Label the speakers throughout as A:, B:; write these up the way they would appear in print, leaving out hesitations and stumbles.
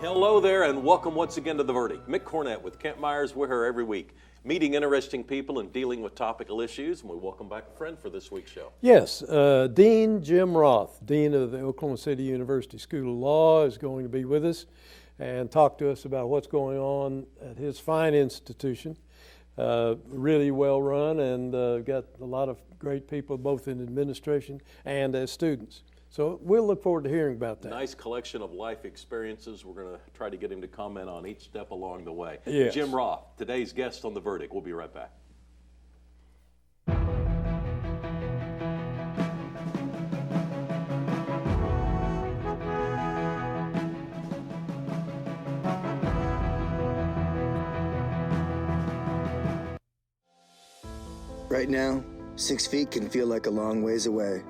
A: Hello there and welcome once again to The Verdict. Mick Cornett with Kent Meyers. We're here every week meeting interesting people and dealing with topical issues, and we welcome back a friend for this week's show.
B: Yes, Dean Jim Roth, Dean of the Oklahoma City University School of Law, is going to be with us and talk to us about what's going on at his fine institution. Really well run and got a lot of great people both in administration and as students. So we'll look forward to hearing about that.
A: Nice collection of life experiences. We're going to try to get him to comment on each step along the way.
B: Yes.
A: Jim Roth, today's guest on The Verdict. We'll be right back.
C: Right now, 6 feet can feel like a long ways away.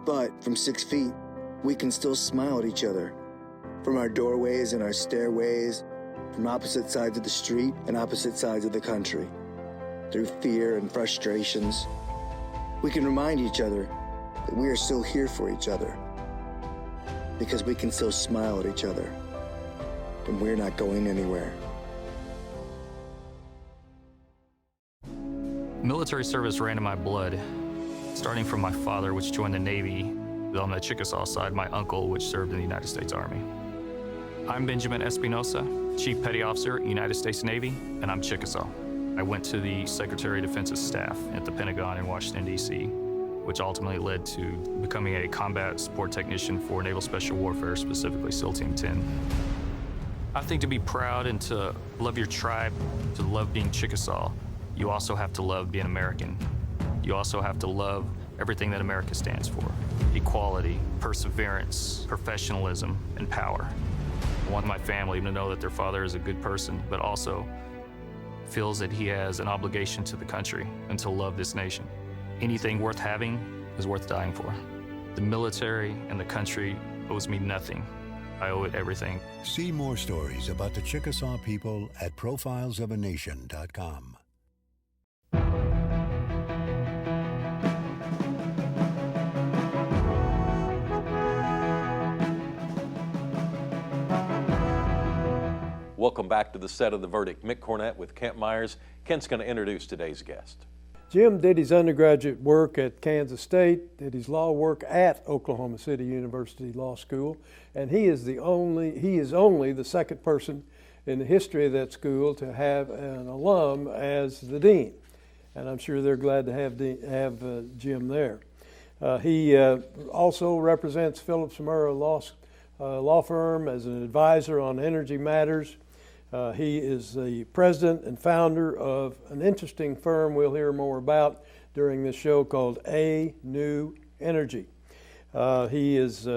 C: But from 6 feet, we can still smile at each other. From our doorways and our stairways, from opposite sides of the street and opposite sides of the country. Through fear and frustrations, we can remind each other that we are still here for each other. Because we can still smile at each other. And we're not going anywhere.
D: Military service ran in my blood, starting from my father, which joined the Navy, on the Chickasaw side, my uncle, which served in the United States Army. I'm Benjamin Espinosa, Chief Petty Officer, United States Navy, and I'm Chickasaw. I went to the Secretary of Defense's staff at the Pentagon in Washington, D.C., which ultimately led to becoming a combat support technician for Naval Special Warfare, specifically SEAL Team 10. I think to be proud and to love your tribe, to love being Chickasaw, you also have to love being American. You also have to love everything that America stands for. Equality, perseverance, professionalism, and power. I want my family to know that their father is a good person, but also feels that he has an obligation to the country and to love this nation. Anything worth having is worth dying for. The military and the country owes me nothing. I owe it everything.
E: See more stories about the Chickasaw people at profilesofanation.com.
A: Welcome back to the set of The Verdict. Mick Cornett with Kent Meyers. Kent's going to introduce today's guest.
B: Jim did his undergraduate work at Kansas State, did his law work at Oklahoma City University Law School, and he is only the second person in the history of that school to have an alum as the dean. And I'm sure they're glad to have Jim there. He also represents Phillips Murrah law firm as an advisor on energy matters. He is the president and founder of an interesting firm we'll hear more about during this show called A New Energy. He has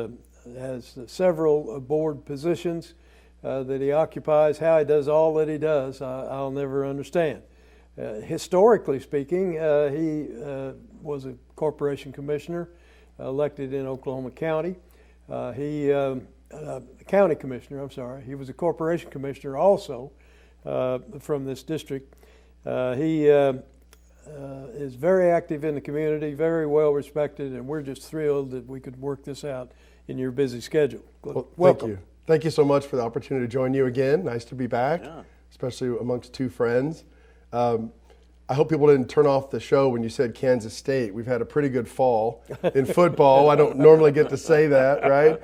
B: several board positions that he occupies. How he does all that he does, I'll never understand. Historically speaking, he was a corporation commissioner elected in Oklahoma County. County commissioner, I'm sorry. He was a corporation commissioner also from this district. He is very active in the community, very well respected, and we're just thrilled that we could work this out in your busy schedule.
F: Well,
B: welcome.
F: Thank you. Thank you so much for the opportunity to join you again. Nice to be back,
A: Yeah.
F: especially amongst two friends. I hope people didn't turn off the show when you said Kansas State. We've had a pretty good fall in football. I don't normally get to say that, right?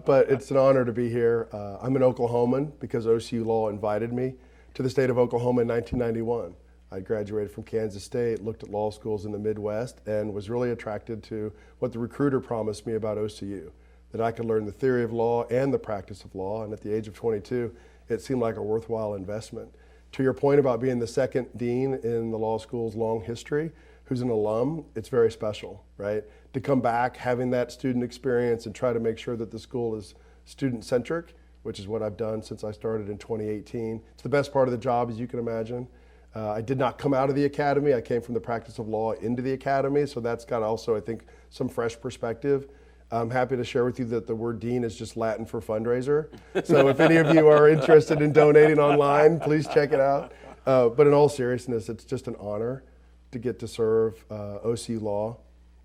F: But it's an honor to be here. I'm an Oklahoman because OCU Law invited me to the state of Oklahoma in 1991. I graduated from Kansas State, looked at law schools in the Midwest, and was really attracted to what the recruiter promised me about OCU, that I could learn the theory of law and the practice of law. And at the age of 22, it seemed like a worthwhile investment. To your point about being the second dean in the law school's long history, who's an alum, it's very special, right? To come back, having that student experience and try to make sure that the school is student-centric, which is what I've done since I started in 2018. It's the best part of the job, as you can imagine. I did not come out of the academy. I came from the practice of law into the academy, so that's got also, I think, some fresh perspective. I'm happy to share with you that the word dean is just Latin for fundraiser. So if any of you are interested in donating online, please check it out. But in all seriousness, it's just an honor to get to serve OCU Law.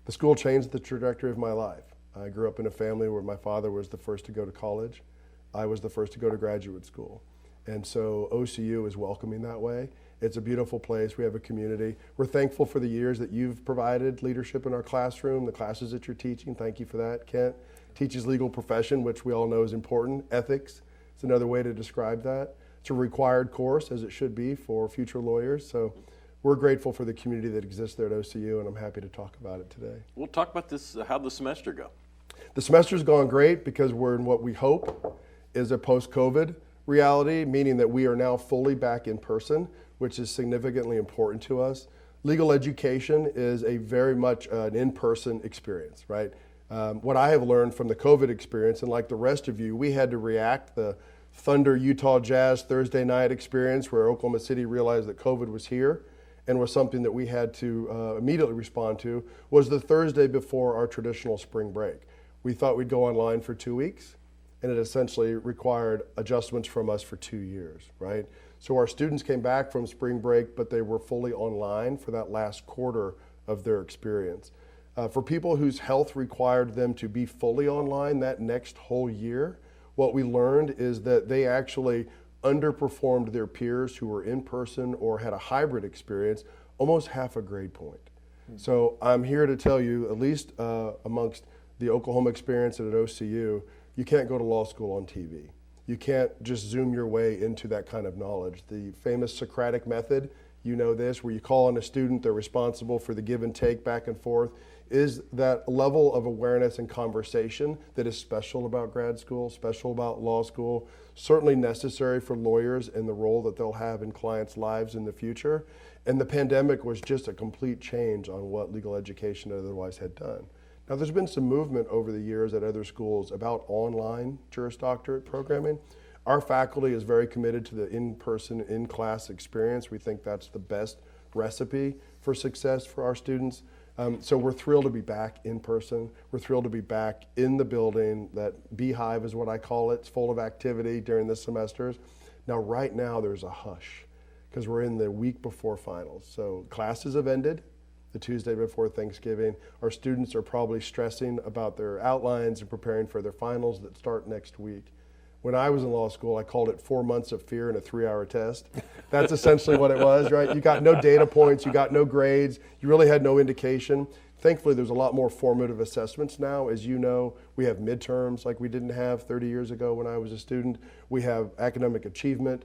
F: The school changed the trajectory of my life. I grew up in a family where my father was the first to go to college. I was the first to go to graduate school. And so OCU is welcoming that way. It's a beautiful place. We have a community. We're thankful for the years that you've provided leadership in our classroom, the classes that you're teaching. Thank you for that. Kent teaches legal profession, which we all know is important. Ethics is another way to describe that. It's a required course, as it should be for future lawyers. So we're grateful for the community that exists there at OCU, and I'm happy to talk about it today.
A: We'll talk about this, how'd the semester go?
F: The semester's gone great because we're in what we hope is a post-COVID reality, meaning that we are now fully back in person, which is significantly important to us. Legal education is a very much an in-person experience, right? What I have learned from the COVID experience, and like the rest of you, we had to react. The Thunder Utah Jazz Thursday night experience where Oklahoma City realized that COVID was here and was something that we had to immediately respond to, was the Thursday before our traditional spring break. We thought we'd go online for 2 weeks, and it essentially required adjustments from us for 2 years, right? So our students came back from spring break, but they were fully online for that last quarter of their experience. For people whose health required them to be fully online that next whole year, what we learned is that they actually underperformed their peers who were in person or had a hybrid experience almost half a grade point. So I'm here to tell you, at least amongst the Oklahoma experience and at OCU, you can't go to law school on TV. You can't just zoom your way into that kind of knowledge. The famous Socratic method, you know this, where you call on a student, they're responsible for the give and take back and forth, is that level of awareness and conversation that is special about grad school, special about law school, certainly necessary for lawyers and the role that they'll have in clients' lives in the future. And the pandemic was just a complete change on what legal education otherwise had done. Now, there's been some movement over the years at other schools about online Juris Doctorate programming. Our faculty is very committed to the in-person, in-class experience. We think that's the best recipe for success for our students. So we're thrilled to be back in person. We're thrilled to be back in the building. That beehive is what I call it. It's full of activity during the semesters. Now, right now, there's a hush because we're in the week before finals. So classes have ended the Tuesday before Thanksgiving. Our students are probably stressing about their outlines and preparing for their finals that start next week. When I was in law school, I called it 4 months of fear and a 3-hour test. That's essentially what it was, right? You got no data points, you got no grades, you really had no indication. Thankfully, there's a lot more formative assessments now. As you know, we have midterms like we didn't have 30 years ago when I was a student. We have academic achievement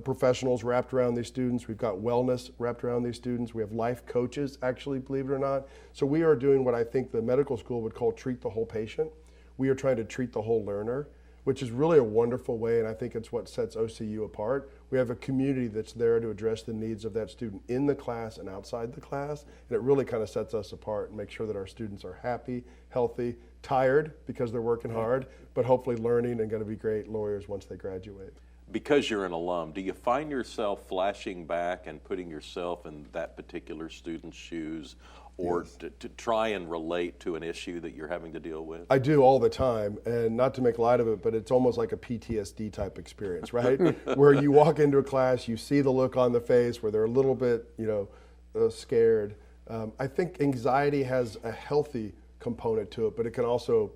F: professionals wrapped around these students. We've got wellness wrapped around these students. We have life coaches, actually, believe it or not. So we are doing what I think the medical school would call treat the whole patient. We are trying to treat the whole learner, which is really a wonderful way, and I think it's what sets OCU apart. We have a community that's there to address the needs of that student in the class and outside the class, and it really kind of sets us apart and makes sure that our students are happy, healthy, tired because they're working hard, but hopefully learning and going to be great lawyers once they graduate.
A: Because you're an alum, do you find yourself flashing back and putting yourself in that particular student's shoes, or yes, to try and relate to an issue that you're having to deal with?
F: I do all the time, and not to make light of it, but it's almost like a PTSD type experience, right? Where you walk into a class, you see the look on the face where they're a little bit, scared. I think anxiety has a healthy component to it, but it can also,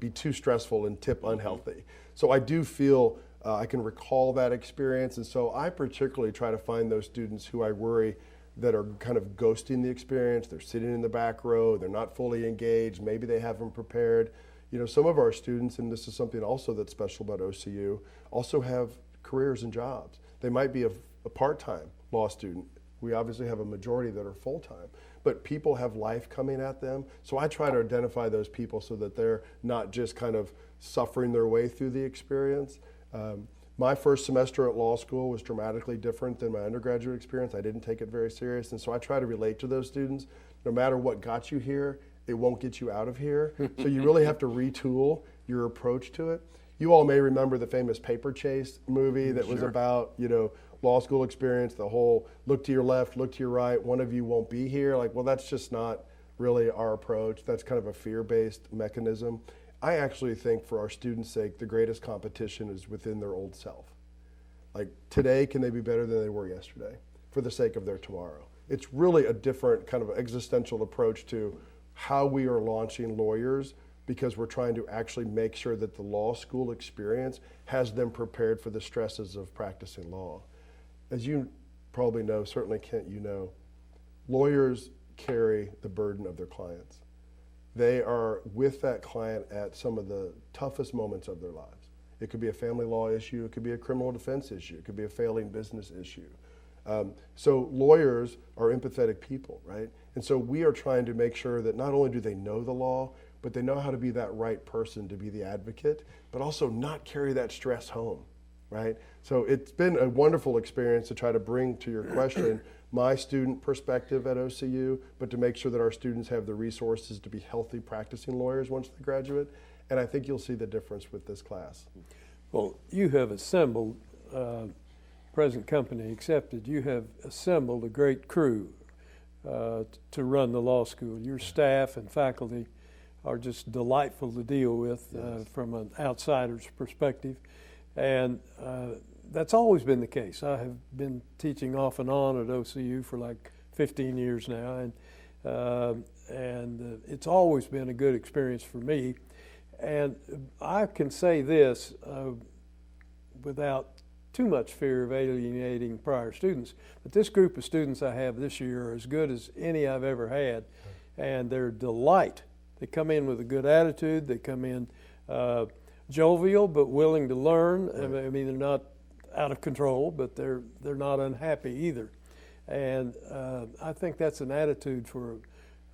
F: be too stressful and tip unhealthy. So I do feel I can recall that experience, and so I particularly try to find those students who I worry that are kind of ghosting the experience. They're sitting in the back row, they're not fully engaged, maybe they haven't prepared. Some of our students, and this is something also that's special about OCU, also have careers and jobs. They might be a part-time law student. We obviously have a majority that are full-time, but people have life coming at them. So I try to identify those people so that they're not just kind of suffering their way through the experience. My first semester at law school was dramatically different than my undergraduate experience. I didn't take it very serious, and so I try to relate to those students. No matter what got you here, it won't get you out of here. So you really have to retool your approach to it. You all may remember the famous Paper Chase movie that was about, law school experience, the whole look to your left, look to your right, one of you won't be here. That's just not really our approach. That's kind of a fear-based mechanism. I actually think for our students' sake, the greatest competition is within their old self. Today, can they be better than they were yesterday for the sake of their tomorrow? It's really a different kind of existential approach to how we are launching lawyers because we're trying to actually make sure that the law school experience has them prepared for the stresses of practicing law. As you probably know, certainly Kent, you know, lawyers carry the burden of their clients. They are with that client at some of the toughest moments of their lives. It could be a family law issue, it could be a criminal defense issue, it could be a failing business issue. So lawyers are empathetic people, right? And so we are trying to make sure that not only do they know the law, but they know how to be that right person to be the advocate, but also not carry that stress home, right? So it's been a wonderful experience to try to bring to your question my student perspective at OCU, but to make sure that our students have the resources to be healthy practicing lawyers once they graduate. And I think you'll see the difference with this class.
B: Well, you have assembled, present company accepted, you have assembled a great crew to run the law school. Your staff and faculty are just delightful to deal with from an outsider's perspective. And that's always been the case. I have been teaching off and on at OCU for like 15 years now, and it's always been a good experience for me. And I can say this without too much fear of alienating prior students, but this group of students I have this year are as good as any I've ever had, and they're delight. They come in with a good attitude, they come in jovial but willing to learn. Right. I mean, they're not out of control, but they're not unhappy either. And I think that's an attitude for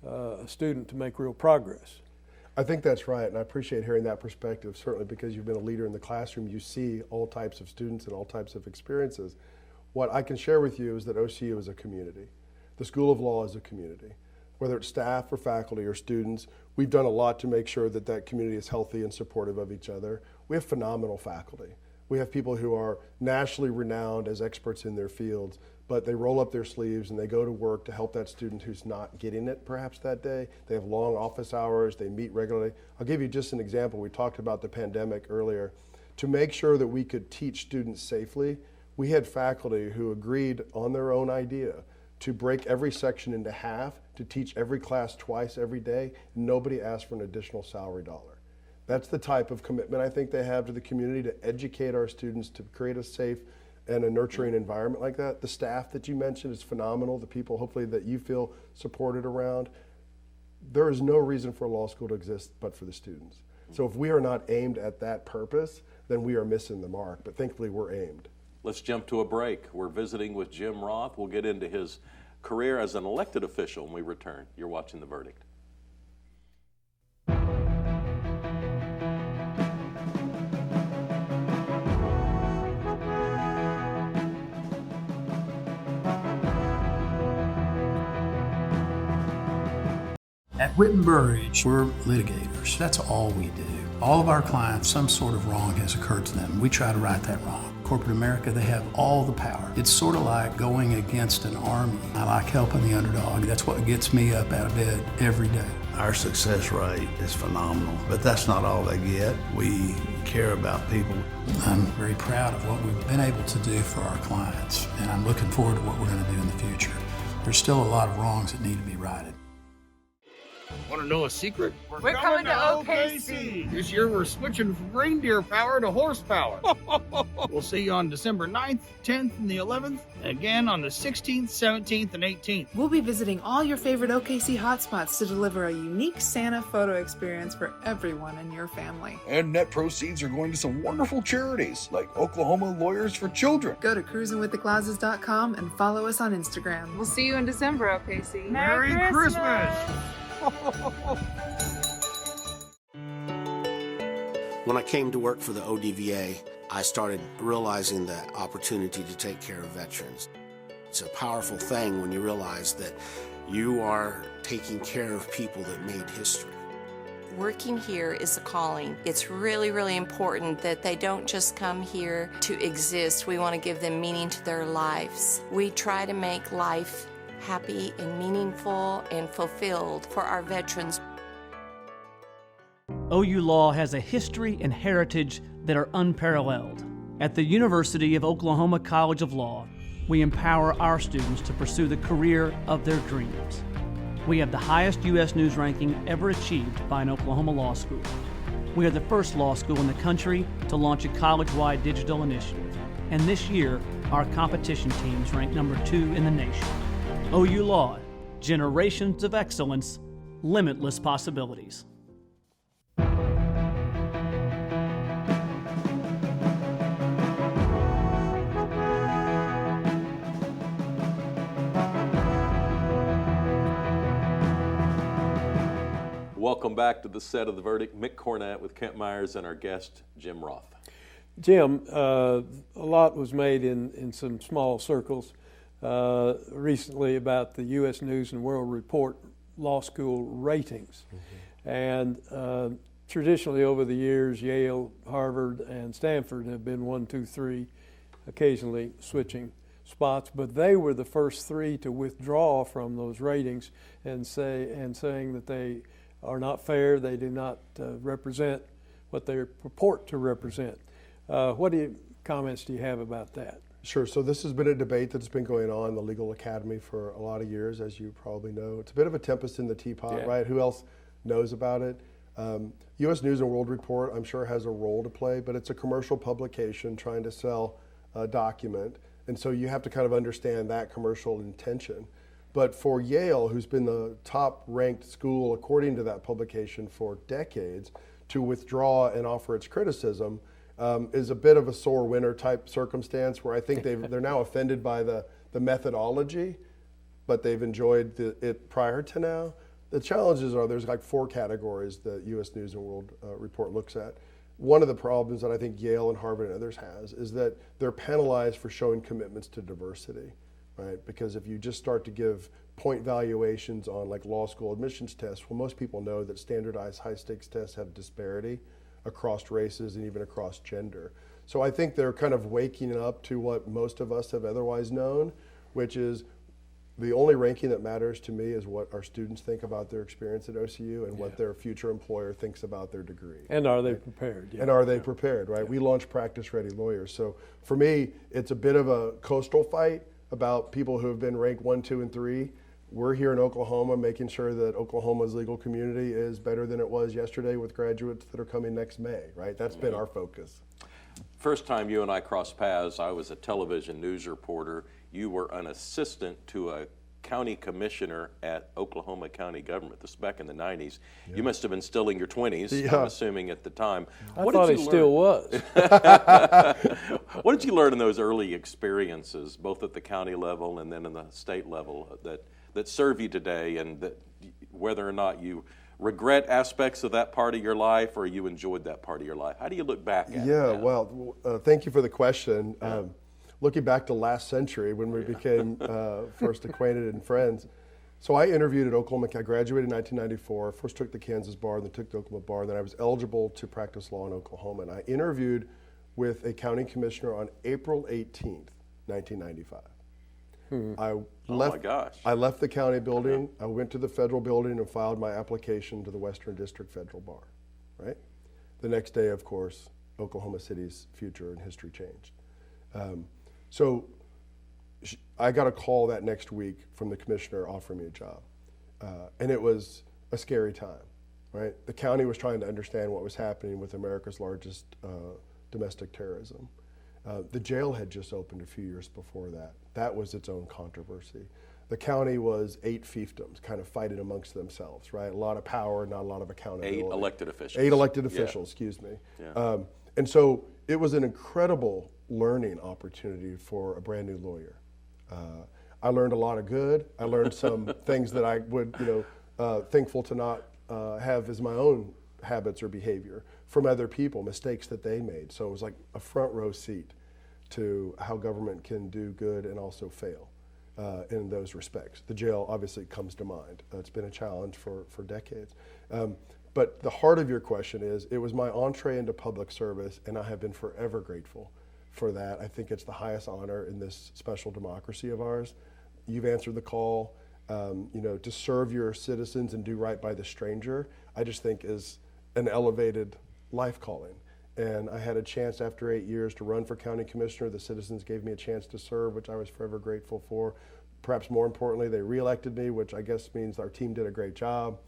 B: a student to make real progress.
F: I think that's right, and I appreciate hearing that perspective, certainly because you've been a leader in the classroom. You see all types of students and all types of experiences. What I can share with you is that OCU is a community. The School of Law is a community. Whether it's staff or faculty or students, we've done a lot to make sure that that community is healthy and supportive of each other. We have phenomenal faculty. We have people who are nationally renowned as experts in their fields, but they roll up their sleeves and they go to work to help that student who's not getting it perhaps that day. They have long office hours, they meet regularly. I'll give you just an example. We talked about the pandemic earlier. To make sure that we could teach students safely, we had faculty who agreed on their own idea to break every section into half, to teach every class twice every day, and nobody asked for an additional salary dollar. That's the type of commitment I think they have to the community, to educate our students, to create a safe and a nurturing environment like that. The staff that you mentioned is phenomenal, the people hopefully that you feel supported around. There is no reason for a law school to exist but for the students. So if we are not aimed at that purpose, then we are missing the mark, but thankfully we're aimed.
A: Let's jump to a break. We're visiting with Jim Roth. We'll get into his career as an elected official when we return. You're watching The Verdict.
G: At Whitten Burridge, we're litigators. That's all we do. All of our clients, some sort of wrong has occurred to them. We try to right that wrong. Corporate America, they have all the power. It's sort of like going against an army. I like helping the underdog. That's what gets me up out of bed every day.
H: Our success rate is phenomenal, but that's not all they get. We care about people.
G: I'm very proud of what we've been able to do for our clients, and I'm looking forward to what we're going to do in the future. There's still a lot of wrongs that need to be righted.
I: Want to know a secret?
J: We're coming to OKC.
I: This year we're switching from reindeer power to horsepower. We'll see you on December 9th, 10th, and the 11th, and again on the 16th, 17th, and 18th.
J: We'll be visiting all your favorite OKC hotspots to deliver a unique Santa photo experience for everyone in your family.
K: And net proceeds are going to some wonderful charities like Oklahoma Lawyers for Children.
J: Go to cruisingwiththeclauses.com and follow us on Instagram.
L: We'll see you in December, OKC.
I: Merry Christmas!
M: When I came to work for the ODVA, I started realizing the opportunity to take care of veterans. It's a powerful thing when you realize that you are taking care of people that made history.
N: Working here is a calling. It's really, really important that they don't just come here to exist. We want to give them meaning to their lives. We try to make life happy and meaningful and fulfilled for our veterans.
O: OU Law has a history and heritage that are unparalleled. At the University of Oklahoma College of Law, we empower our students to pursue the career of their dreams. We have the highest U.S. News ranking ever achieved by an Oklahoma law school. We are the first law school in the country to launch a college-wide digital initiative. And this year, our competition teams rank number 2 in the nation. OU Law, generations of excellence, limitless possibilities.
A: Welcome back to the set of The Verdict. Mick Cornett with Kent Meyers and our guest, Jim Roth.
B: Jim, a lot was made in some small circles recently about the U.S. News and World Report law school ratings. And traditionally over the years, Yale, Harvard, and Stanford have been 1, 2, 3, occasionally switching spots, but they were the first 3 to withdraw from those ratings and saying that they are not fair, they do not represent what they purport to represent. What comments do you have about that?
F: Sure. So this has been a debate that's been going on in the legal academy for a lot of years, as you probably know. It's a bit of a tempest in the teapot, right? Who else knows about it? U.S. News and World Report, I'm sure, has a role to play, but it's a commercial publication trying to sell a document. And so you have to kind of understand that commercial intention. But for Yale, who's been the top ranked school according to that publication for decades, to withdraw and offer its criticism is a bit of a sore winner type circumstance where I think they're now offended by the methodology, but they've enjoyed it prior to now. The challenges are there's like 4 categories that U.S. News and World Report looks at. One of the problems that I think Yale and Harvard and others has is that they're penalized for showing commitments to diversity. Right? Because if you just start to give point valuations on like law school admissions tests, well, most people know that standardized high stakes tests have disparity across races and even across gender. So I think they're kind of waking up to what most of us have otherwise known, which is the only ranking that matters to me is what our students think about their experience at OCU and what their future employer thinks about their degree.
B: And are they prepared?
F: And are they prepared, right? We launch practice-ready lawyers. So for me, it's a bit of a coastal fight about people who have been ranked 1, 2, and 3. We're here in Oklahoma making sure that Oklahoma's legal community is better than it was yesterday with graduates that are coming next May, right? That's been our focus.
A: First time you and I crossed paths, I was a television news reporter. You were an assistant to a county commissioner at Oklahoma County government. This is back in the 90s. You must have been still in your 20s, I'm assuming, at the time.
B: I thought he still was.
A: What did you learn in those early experiences, both at the county level and then in the state level, that serve you today, and that whether or not you regret aspects of that part of your life or you enjoyed that part of your life? How do you look back at it?
F: Yeah, well, thank you for the question. Looking back to last century when we became first acquainted and friends. So I interviewed at Oklahoma. I graduated in 1994, first took the Kansas bar, then took the Oklahoma bar, and then I was eligible to practice law in Oklahoma. And I interviewed with a county commissioner on April 18th, 1995. I left the county building, I went to the federal building and filed my application to the Western District Federal Bar, right? The next day, of course, Oklahoma City's future and history changed. So I got a call that next week from the commissioner offering me a job. And it was a scary time, right? The county was trying to understand what was happening with America's largest domestic terrorism. The jail had just opened a few years before that. That was its own controversy. The county was 8 fiefdoms, kind of fighting amongst themselves, right? A lot of power, not a lot of accountability.
A: 8 elected officials.
F: 8 elected officials, excuse me. Yeah. And so it was an incredible learning opportunity for a brand new lawyer. I learned a lot of good. I learned some things that I would, thankful to not have as my own habits or behavior from other people, mistakes that they made. So it was like a front row seat to how government can do good and also fail in those respects. The jail obviously comes to mind. It's been a challenge for decades. But the heart of your question is, it was my entree into public service, and I have been forever grateful for that. I think it's the highest honor in this special democracy of ours. You've answered the call, to serve your citizens and do right by the stranger, I just think is an elevated life calling. And I had a chance after 8 years to run for county commissioner. The citizens gave me a chance to serve, which I was forever grateful for. perhaps more importantly, they reelected me, which I guess means our team did a great job.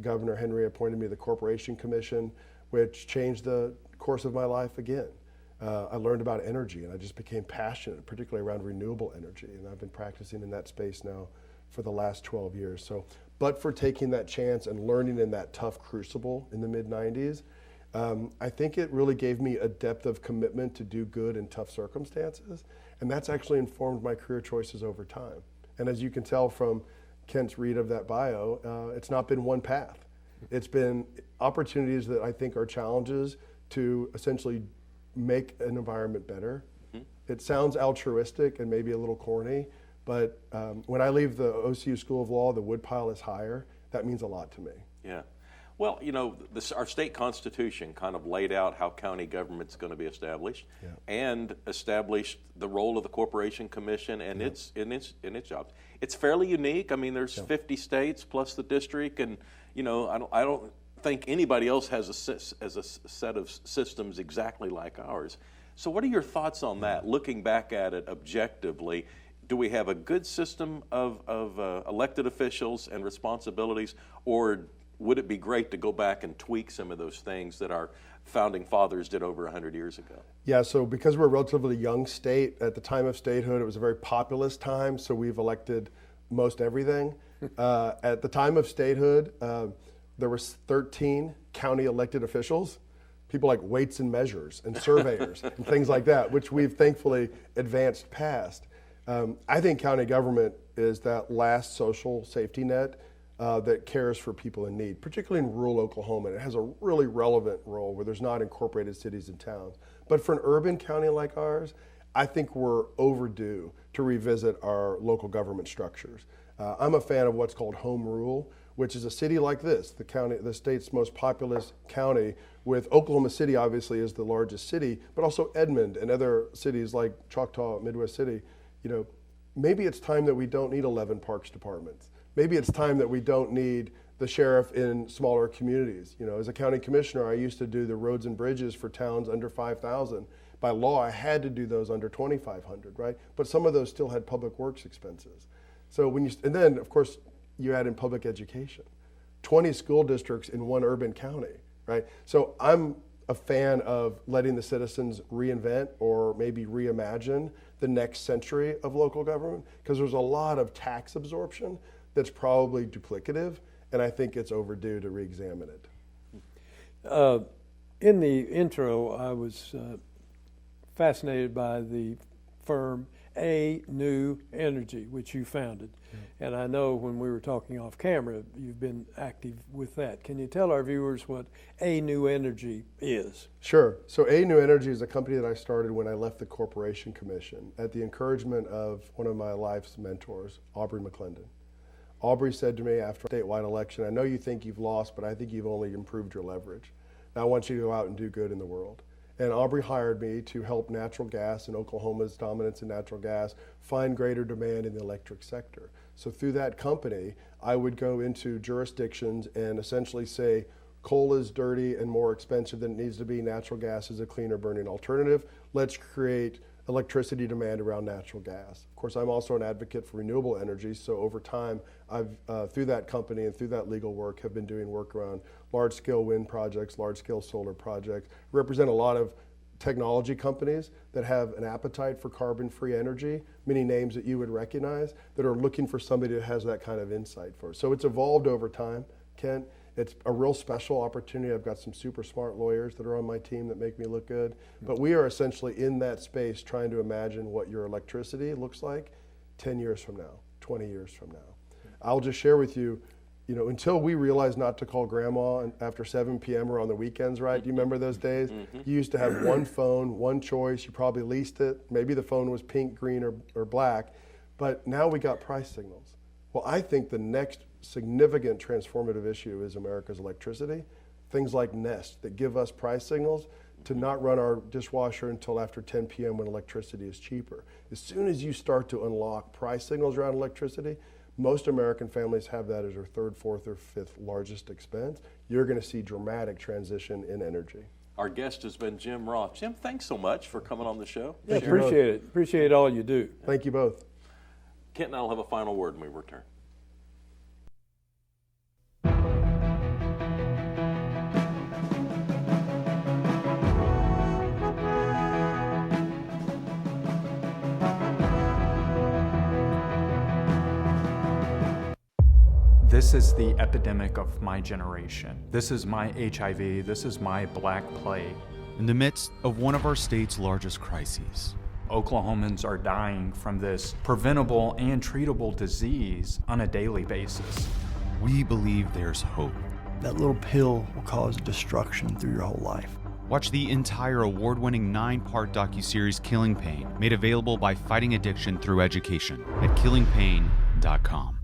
F: Governor Henry appointed me to the Corporation Commission, which changed the course of my life again. I learned about energy, and I just became passionate, particularly around renewable energy, and I've been practicing in that space now for the last 12 years. So, but for taking that chance and learning in that tough crucible in the mid-90s, I think it really gave me a depth of commitment to do good in tough circumstances, and that's actually informed my career choices over time. And as you can tell from Kent's read of that bio, it's not been one path. It's been opportunities that I think are challenges to essentially make an environment better. It sounds altruistic and maybe a little corny, but when I leave the OCU School of Law, the woodpile is higher. That means a lot to me.
A: Yeah. Well, you know, our state constitution kind of laid out how county government's going to be established, and established the role of the Corporation Commission and its jobs. It's fairly unique. I mean, there's 50 states plus the district, and you know, I don't think anybody else has a set of systems exactly like ours. So, what are your thoughts on that? Looking back at it objectively, do we have a good system of elected officials and responsibilities, or would it be great to go back and tweak some of those things that our founding fathers did over 100 years ago?
F: Yeah, so because we're a relatively young state, at the time of statehood, it was a very populist time, so we've elected most everything. At the time of statehood, there were 13 county elected officials, people like weights and measures and surveyors and things like that, which we've thankfully advanced past. I think county government is that last social safety net that cares for people in need, particularly in rural Oklahoma. It has a really relevant role where there's not incorporated cities and towns. But for an urban county like ours, I think we're overdue to revisit our local government structures. I'm a fan of what's called home rule, which is a city like this, the state's most populous county, with Oklahoma City obviously is the largest city, but also Edmond and other cities like Choctaw, Midwest City. You know, maybe it's time that we don't need 11 parks departments. Maybe it's time that we don't need the sheriff in smaller communities. You know, as a county commissioner, I used to do the roads and bridges for towns under 5,000. By law, I had to do those under 2,500, right? But some of those still had public works expenses. So and then of course you add in public education, 20 school districts in one urban county, right? So I'm a fan of letting the citizens reinvent or maybe reimagine the next century of local government, because there's a lot of tax absorption that's probably duplicative, and I think it's overdue to re-examine it.
B: In the intro, I was fascinated by the firm A New Energy, which you founded. And I know when we were talking off camera, you've been active with that. Can you tell our viewers what A New Energy is?
F: Sure. So A New Energy is a company that I started when I left the Corporation Commission at the encouragement of one of my life's mentors, Aubrey McClendon. Aubrey said to me after a statewide election, I know you think you've lost, but I think you've only improved your leverage. Now I want you to go out and do good in the world. And Aubrey hired me to help natural gas and Oklahoma's dominance in natural gas find greater demand in the electric sector. So through that company, I would go into jurisdictions and essentially say, coal is dirty and more expensive than it needs to be. Natural gas is a cleaner burning alternative. Let's create electricity demand around natural gas. Of course, I'm also an advocate for renewable energy, so over time, I've, through that company and through that legal work, have been doing work around large-scale wind projects, large-scale solar projects. We represent a lot of technology companies that have an appetite for carbon-free energy, many names that you would recognize, that are looking for somebody that has that kind of insight for us. So it's evolved over time, Kent. It's a real special opportunity. I've got some super smart lawyers that are on my team that make me look good. But we are essentially in that space trying to imagine what your electricity looks like 10 years from now, 20 years from now. I'll just share with you, you know, until we realized not to call grandma after 7 p.m. or on the weekends, right? Do you remember those days? You used to have one phone, one choice. You probably leased it. Maybe the phone was pink, green, or black. But now we got price signals. Well, I think the next significant transformative issue is America's electricity. Things like Nest that give us price signals to not run our dishwasher until after 10 p.m. when electricity is cheaper. As soon as you start to unlock price signals around electricity, most American families have that as their third, fourth, or fifth largest expense. You're going to see dramatic transition in energy.
A: Our guest has been Jim Roth. Jim, thanks so much for coming on the show.
B: Yeah, appreciate it. Appreciate all you do.
F: Thank you both.
A: Kent and I will have a final word when we return.
P: This is the epidemic of my generation. This is my HIV. This is my Black Plague.
Q: In the midst of one of our state's largest crises,
P: Oklahomans are dying from this preventable and treatable disease on a daily basis.
Q: We believe there's hope.
R: That little pill will cause destruction through your whole life.
Q: Watch the entire award-winning 9-part docuseries Killing Pain, made available by Fighting Addiction Through Education at killingpain.com.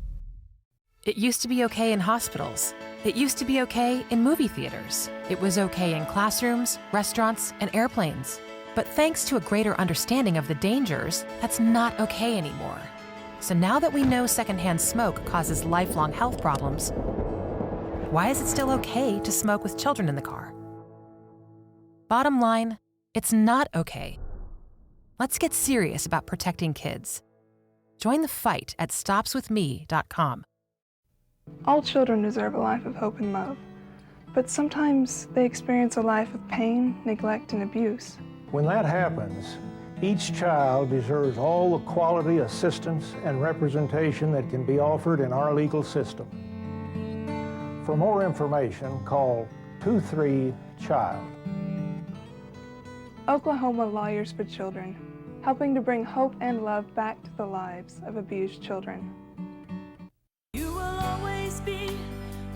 S: It used to be okay in hospitals. It used to be okay in movie theaters. It was okay in classrooms, restaurants, and airplanes. But thanks to a greater understanding of the dangers, that's not okay anymore. So now that we know secondhand smoke causes lifelong health problems, why is it still okay to smoke with children in the car? Bottom line, it's not okay. Let's get serious about protecting kids. Join the fight at stopswithme.com.
T: All children deserve a life of hope and love, but sometimes they experience a life of pain, neglect, and abuse.
U: When that happens, each child deserves all the quality, assistance, and representation that can be offered in our legal system. For more information, call 23-CHILD.
T: Oklahoma Lawyers for Children, helping to bring hope and love back to the lives of abused children.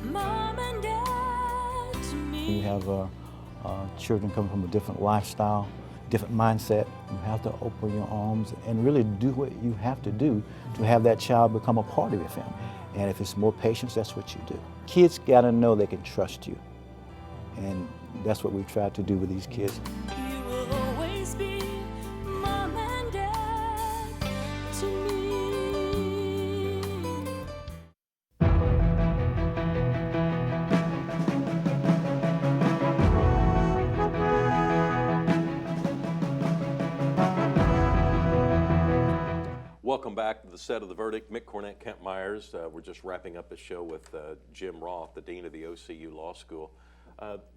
V: Mom and Dad to me.
W: You have children come from a different lifestyle, different mindset. You have to open your arms and really do what you have to do to have that child become a part of your family. And if it's more patience, that's what you do. Kids got to know they can trust you. And that's what we've tried to do with these kids.
V: You will always be Mom and Dad to me.
A: Welcome back to the set of The Verdict. Mick, Cornett, Kent Meyers. We're just wrapping up the show with Jim Roth, the Dean of the OCU Law School.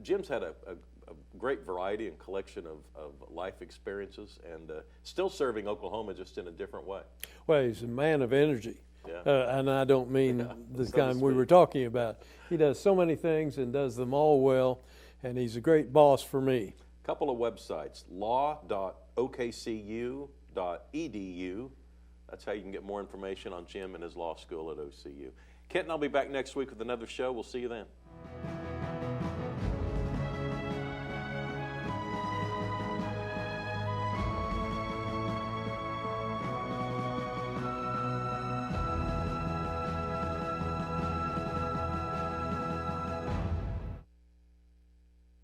A: Jim's had a great variety and collection of life experiences and still serving Oklahoma just in a different way.
B: Well, he's a man of energy.
A: Yeah.
B: And I don't mean the kind we were talking about. He does so many things and does them all well, and he's a great boss for me.
A: A couple of websites, law.okcu.edu. That's how you can get more information on Jim and his law school at OCU. Kent and I'll be back next week with another show. We'll see you then.